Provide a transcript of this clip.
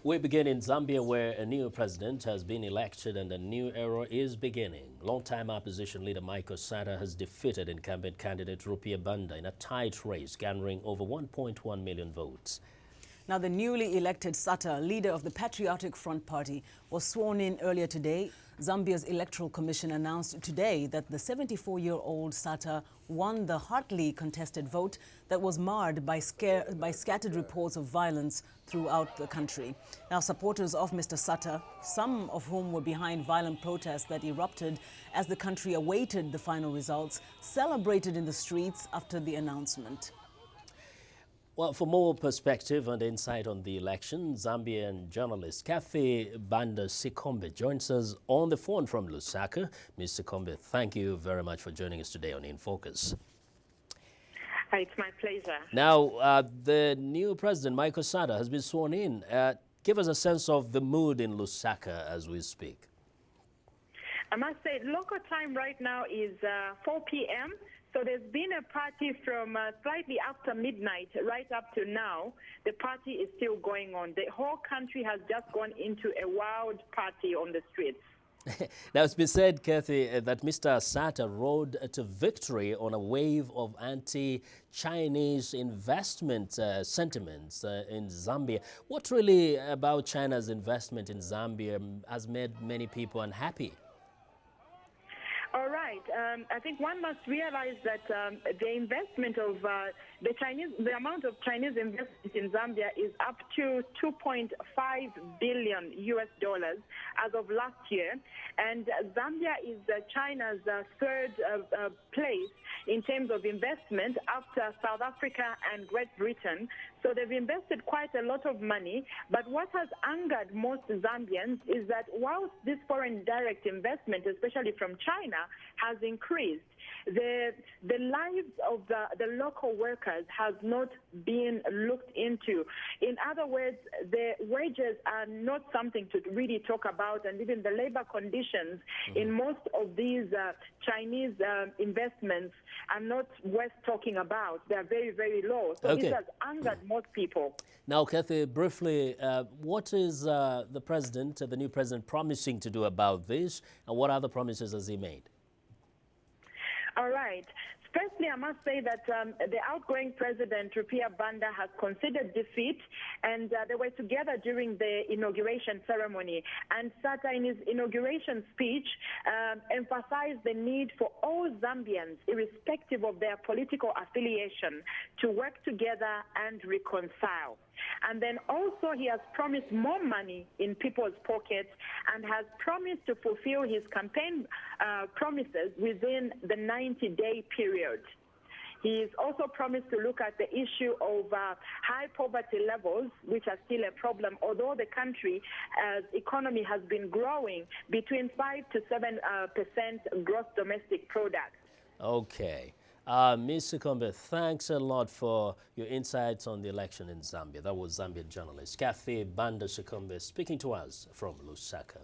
We begin in Zambia, where a new president has been elected and a new era is beginning. Longtime opposition leader Michael Sata has defeated incumbent candidate Banda in a tight race, garnering over 1.1 million votes. Now, the newly elected Sata, leader of the Patriotic Front Party, was sworn in earlier today. Zambia's Electoral Commission announced today that the 74-year-old Sata won the hotly contested vote that was marred by scattered reports of violence throughout the country. Now, supporters of Mr. Sata, some of whom were behind violent protests that erupted as the country awaited the final results, celebrated in the streets after the announcement. Well, for more perspective and insight on the election, Zambian journalist Cathy Banda Sikombe joins us on the phone from Lusaka. Ms. Sikombe, thank you very much for joining us today on In Focus. It's my pleasure. Now, the new president, Michael Sata, has been sworn in. Give us a sense of the mood in Lusaka as we speak. I must say, local time right now is 4 p.m., so there's been a party from slightly after midnight right up to now. The party is still going on. The whole country has just gone into a wild party on the streets. Now, it's been said, Cathy, that Mr. Sata rode to victory on a wave of anti-Chinese investment sentiments in Zambia. What really about China's investment in Zambia has made many people unhappy? All right. I think one must realize that the investment of the amount of Chinese investment in Zambia is up to $2.5 billion as of last year, and Zambia is China's third place in terms of investment after South Africa and Great Britain. So they've invested quite a lot of money. But what has angered most Zambians is that whilst this foreign direct investment, especially from China, has increased, the lives of the local workers has not been looked into. In other words, the wages are not something to really talk about, and even the labor conditions in most of these Chinese investments are not worth talking about. They are very, very low. So this has angered most people. Now, Cathy, briefly, what is the new president, promising to do about this, and what other promises has he made? All right. Firstly, I must say that the outgoing president, Banda, has considered defeat, and they were together during the inauguration ceremony. And Sata, in his inauguration speech, emphasized the need for all Zambians, irrespective of their political affiliation, to work together and reconcile. And then also he has promised more money in people's pockets and has promised to fulfill his campaign promises within the 90-day period. He's also promised to look at the issue of high poverty levels, which are still a problem, although the country's economy has been growing between 5 to 7% gross domestic product. Okay. Ms. Sikombe, thanks a lot for your insights on the election in Zambia. That was Zambian journalist Cathy Banda Sikombe speaking to us from Lusaka.